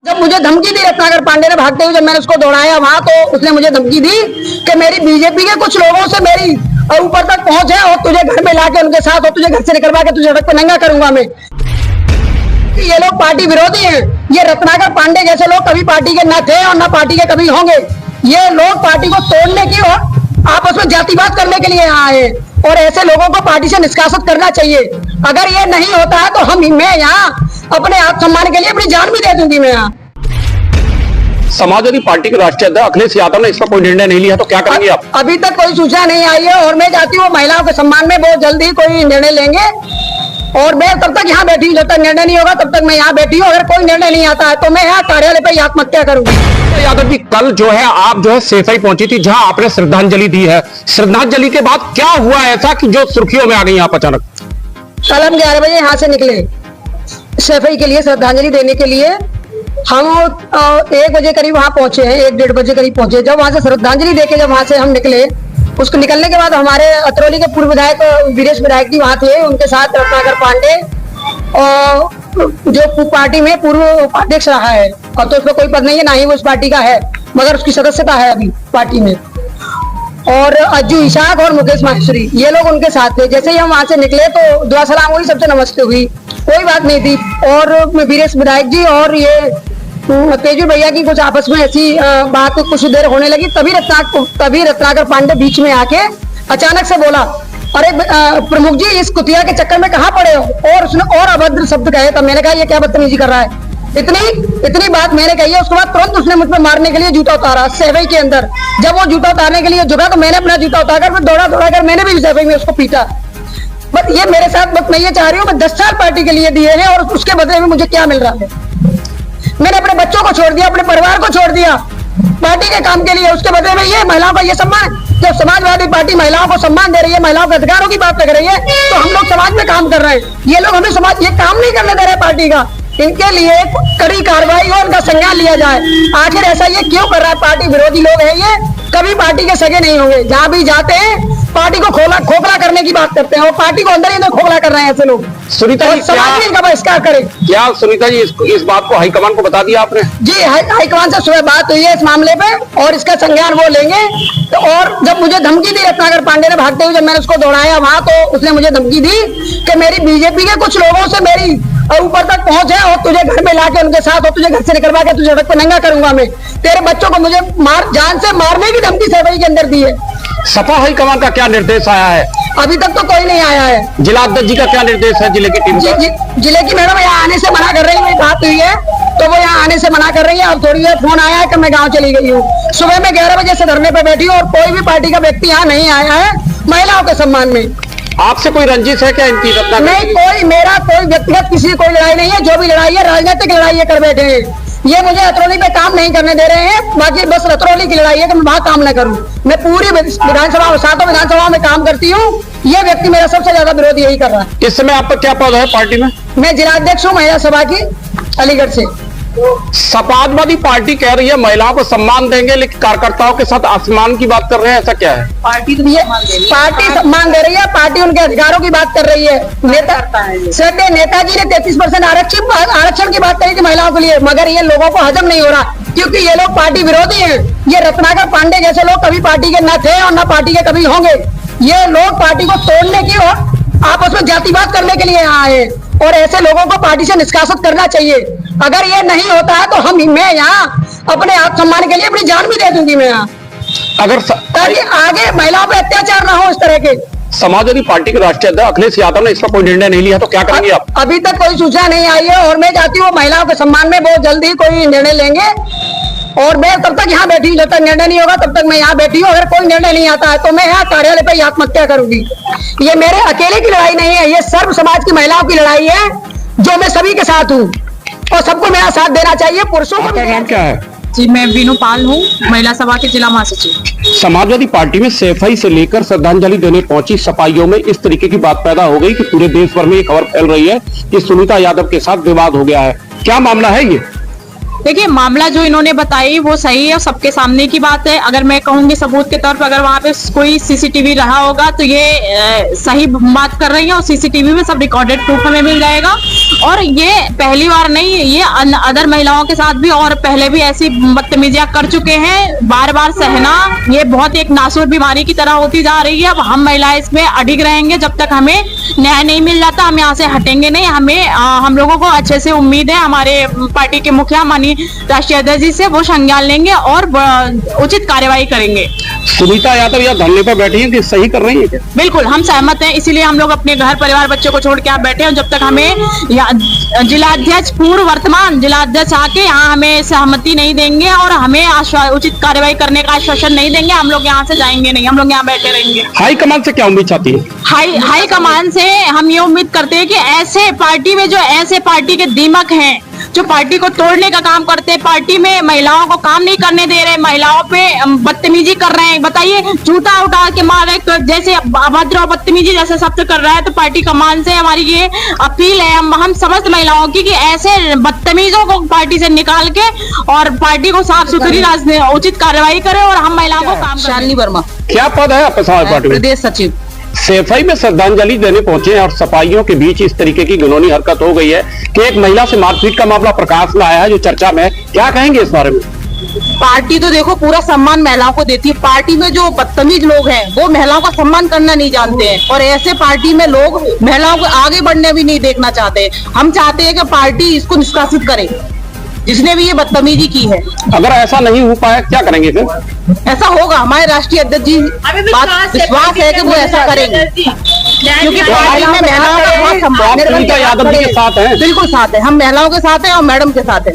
जब मुझे धमकी दी रत्नाकर पांडे ने भागते हुए, जब मैंने उसको दौड़ाया वहां, तो उसने मुझे धमकी दी कि मेरी बीजेपी के कुछ लोगों से मेरी ऊपर तक पहुंच है और तुझे घर में लाके उनके साथ और तुझे घर से निकलवा के तुझे सड़क पर नंगा करूंगा मैं। ये लोग पार्टी विरोधी हैं। ये रत्नाकर पांडे जैसे लोग कभी पार्टी के न थे और न पार्टी के कभी होंगे। ये लोग पार्टी को तोड़ने की और आपस में जातिवाद करने के लिए यहाँ आए और ऐसे लोगों को पार्टी से निष्कासित करना चाहिए। अगर ये नहीं होता है तो मैं यहाँ अपने आत्मसम्मान के लिए अपनी जान भी दे दूंगी। मैं यहाँ समाजवादी पार्टी के राष्ट्रीय अध्यक्ष अखिलेश यादव ने इसका कोई निर्णय नहीं लिया, तो क्या करेंगे आप? अभी तक कोई सूचना नहीं आई है और मैं चाहती हूँ महिलाओं के सम्मान में बहुत जल्दी ही कोई निर्णय लेंगे और मैं तब तक यहाँ बैठी हूँ। जब तक निर्णय नहीं होगा तब तक मैं यहाँ बैठी हूँ। अगर कोई निर्णय नहीं आता है तो मैं यहाँ कार्यालय पर आत्महत्या करूंगी। यादव जी, कल जो है आप जो है सेफई पहुंची थी, जहां आपने श्रद्धांजलि दी है। श्रद्धांजलि के बाद क्या हुआ ऐसा कि जो सुर्खियों में आ गई आप अचानक? कल हम 11 बजे यहाँ से निकले सेफई के लिए, श्रद्धांजलि देने के लिए। हम 1 बजे करीब वहां पहुंचे हैं, 1-1:30 बजे करीब पहुंचे। जब वहां से श्रद्धांजलि देके जब वहां से हम निकले, उसको निकलने के बाद हमारे अतरौली के पूर्व विधायक वीरेश विधायक जी वहां थे, उनके साथ रत्नाकर पांडे और जो पार्टी में पूर्व उपाध्यक्ष रहा है, अब तो उसका कोई पद नहीं है, ना ही वो उस पार्टी का है, मगर उसकी सदस्यता है अभी पार्टी में, और अज्जू इशाक और मुकेश माहेश्वरी, ये लोग उनके साथ थे। जैसे ही हम वहां से निकले तो दुआ सलाम हुई, सबसे नमस्ते हुई, कोई बात नहीं थी। और वीरेश विधायक जी और ये तेजू भैया की कुछ आपस में ऐसी बात कुछ देर होने लगी। तभी रत्नाकर पांडे बीच में आके अचानक से बोला, अरे प्रमुख जी, इस कुतिया के चक्कर में कहाँ पड़े हो? और उसने और अभद्र शब्द कहे। तब मैंने कहा ये क्या बदतमीजी कर रहा है। इतनी बात मैंने कही है। उसके बाद तुरंत उसने मुझ पर मारने के लिए जूता उतारा सेवई के अंदर। जब वो जूता उतारने के लिए झुका तो मैंने अपना जूता उतारकर फिर दौड़ा कर मैंने भी सेवई में उसको पीटा। बट ये मेरे साथ, बट मैं ये चाह रही हूँ, मैं 10 साल पार्टी के लिए दिए हैं और उसके बदले में मुझे क्या मिल रहा है? मैंने अपने बच्चों को छोड़ दिया, अपने परिवार को छोड़ दिया पार्टी के काम के लिए। उसके बदले में ये महिलाओं का ये सम्मान, जब समाजवादी पार्टी महिलाओं को सम्मान दे रही है, महिलाओं के अधिकारों की बात कर रही है, तो हम लोग समाज में काम कर रहे हैं। ये लोग हमें समाज ये काम नहीं करने दे रहे पार्टी का। इनके लिए कड़ी कार्रवाई और उनका संज्ञान लिया जाए। आखिर ऐसा ये क्यों कर रहा है? पार्टी विरोधी लोग हैं, ये कभी पार्टी के सगे नहीं होंगे। जहाँ भी जाते हैं पार्टी को खोखला करने की बात करते हैं और पार्टी को अंदर ही अंदर खोखला कर रहे हैं ऐसे लोग। सुनीता जी, समाज में इनका बहिष्कार करें। क्या सुनीता जी इस बात को हाईकमान को बता दिया आपने? जी, हाईकमान से सुबह बात हुई है इस मामले पे और इसका संज्ञान वो लेंगे। तो और जब मुझे धमकी दी रत्नाकर पांडे ने भागते हुए, जब मैंने उसको दौड़ाया वहां, तो उसने मुझे धमकी दी कि मेरी बीजेपी के कुछ लोगों से मेरी ऊपर तक पहुंच है और तुझे घर में लाके उनके साथ और तुझे घर से निकलवा के तुझे सड़क पर नंगा करूंगा मैं। तेरे बच्चों को मुझे जान से मारने की धमकी सेवई के अंदर दी है। सपा हाईकमान का क्या निर्देश आया है? अभी तक तो कोई नहीं आया है। जिला अध्यक्ष जी का क्या निर्देश है? जिले की टीम का? जिले की मैडम यहाँ आने से मना कर रही है, बात हुई है तो वो यहाँ आने से मना कर रही है। अब थोड़ी देर फोन आया है कि मैं गाँव चली गई हूँ। सुबह में 11 बजे से धरने पर बैठी हूँ और कोई भी पार्टी का व्यक्ति यहाँ नहीं आया है महिलाओं के सम्मान में। आपसे कोई रंजिश है क्या इनकी? नहीं, मेरा कोई व्यक्तिगत किसी कोई लड़ाई नहीं है। जो भी लड़ाई है राजनीतिक लड़ाई है कर बैठे हैं। ये मुझे अतरौली पे काम नहीं करने दे रहे हैं। बाकी बस अतरौली की लड़ाई है कि मैं वहां काम न करूं। मैं पूरी विधानसभा, 7 विधानसभा में काम करती हूँ। ये व्यक्ति मेरा सबसे ज्यादा विरोध यही कर रहा है। इस समय आपका क्या पद है पार्टी में? मैं जिलाध्यक्ष हूँ महिला सभा की, अलीगढ़ से। समाजवादी पार्टी कह रही है महिलाओं को सम्मान देंगे, लेकिन कार्यकर्ताओं के साथ आसमान की बात कर रहे हैं, ऐसा क्या है? पार्टी सम्मान दे रही है, पार्टी उनके अधिकारों की बात कर रही है। नेताजी ने 33% आरक्षण की बात कही थी महिलाओं के लिए, मगर ये लोगों को हजम नहीं हो रहा क्योंकि ये लोग पार्टी विरोधी हैं। ये रत्नाकर पांडे जैसे लोग कभी पार्टी के न थे और न पार्टी के कभी होंगे। ये लोग पार्टी को तोड़ने की और आपस में जातिवाद करने के लिए यहाँ आए और ऐसे लोगों को पार्टी से निष्कासित करना चाहिए। अगर ये नहीं होता है तो मैं यहाँ अपने आत्मसम्मान के लिए अपनी जान भी दे दूंगी। मैं यहाँ ताकि आगे महिलाओं पे अत्याचार ना हो इस तरह के। समाजवादी पार्टी के राष्ट्रीय अध्यक्ष अखिलेश यादव ने इसका कोई निर्णय नहीं लिया, तो क्या करेंगे आप? अभी तक कोई सूचना नहीं आई है और मैं चाहती हूँ महिलाओं के सम्मान में बहुत जल्दी कोई निर्णय लेंगे और मैं तब तक यहाँ बैठी हूँ। जब तक निर्णय नहीं होगा तब तक मैं यहाँ बैठी हूँ। अगर कोई निर्णय नहीं आता है तो मैं यहाँ कार्यालय पर आत्महत्या करूंगी। ये मेरे अकेले की लड़ाई नहीं है, ये सर्व समाज की महिलाओं की लड़ाई है, जो मैं सभी के साथ हूँ और सबको मेरा साथ देना चाहिए। पुरुषों को। आपका नाम क्या है? जी, मैं वीनू पाल हूँ, महिला सभा के जिला महासचिव। समाजवादी पार्टी में सेफई से लेकर श्रद्धांजलि देने पहुंची सपाइयों में इस तरीके की बात पैदा हो गई कि पूरे देश भर में ये खबर फैल रही है कि सुनीता यादव के साथ विवाद हो गया है। क्या मामला है ये? देखिए, मामला जो इन्होंने बताई वो सही है, सबके सामने की बात है। अगर मैं कहूंगी सबूत के तौर पर, अगर वहां पे कोई सीसीटीवी रहा होगा तो ये सही बात कर रही है, और सीसीटीवी में सब रिकॉर्डेड प्रूफ हमें मिल जाएगा। और ये पहली बार नहीं, ये अदर महिलाओं के साथ भी और पहले भी ऐसी बदतमीजियां कर चुके हैं। बार बार सहना ये बहुत एक नासूर बीमारी की तरह होती जा रही है। अब हम महिलाएं इसमें अडिग रहेंगे, जब तक हमें न्याय नहीं मिल जाता हम यहाँ से हटेंगे नहीं। हमें हम लोगों को अच्छे से उम्मीद है, हमारे पार्टी के मुखिया माननीय राष्ट्रीय अध्यक्ष जी से वो संज्ञान लेंगे और उचित कार्यवाही करेंगे। सुनीता यादव यह धरने पर बैठी है कि सही कर रही है? बिल्कुल, हम सहमत हैं, इसीलिए हम लोग अपने घर परिवार बच्चों को छोड़ के यहाँ बैठे हैं। जब तक हमें जिलाध्यक्ष, पूर्व वर्तमान जिलाध्यक्ष आके यहाँ हमें सहमति नहीं देंगे और हमें उचित कार्यवाही करने का आश्वासन नहीं देंगे, हम लोग यहाँ से जाएंगे नहीं, हम लोग यहाँ बैठे रहेंगे। हाईकमान से क्या उम्मीद चाहती है? हाई कमान से हम ये उम्मीद करते हैं कि ऐसे पार्टी में जो ऐसे पार्टी के दीमक हैं, जो पार्टी को तोड़ने का काम करते हैं, पार्टी में महिलाओं को काम नहीं करने दे रहे, महिलाओं पे बदतमीजी कर रहे हैं। बताइए, जूता उठा के मारे, जैसे अभद्र और बदतमीजी जैसे शब्द कर रहा है, तो पार्टी कमान से हमारी ये अपील है हम समस्त महिलाओं की कि ऐसे बदतमीजों को पार्टी से निकाल के और पार्टी को साफ सुथरी उचित कार्रवाई करे और हम महिलाओं को काम। शालिनी वर्मा। क्या पद है आपके समाज पार्टी में? प्रदेश सचिव। सफाई में श्रद्धांजलि देने पहुंचे हैं और सफाइयों के बीच इस तरीके की घिनौनी हरकत हो गई है कि एक महिला से मारपीट का मामला प्रकाश में आया है, जो चर्चा में है। क्या कहेंगे इस बारे में? पार्टी तो देखो पूरा सम्मान महिलाओं को देती है। पार्टी में जो बदतमीज लोग हैं वो महिलाओं का सम्मान करना नहीं जानते हैं, और ऐसे पार्टी में लोग महिलाओं को आगे बढ़ने भी नहीं देखना चाहते। हम चाहते हैं कि पार्टी इसको निष्कासित करे, जिसने भी ये बदतमीजी की है। अगर ऐसा नहीं हो पाया क्या करेंगे फिर? ऐसा होगा, हमारे राष्ट्रीय अध्यक्ष जी विश्वास है कि वो ऐसा करेंगे, क्योंकि पार्टी में महिलाओं का बहुत सम्मान। सुनीता यादव जी के साथ हैं? बिल्कुल साथ है, हम महिलाओं के साथ हैं और मैडम के साथ है।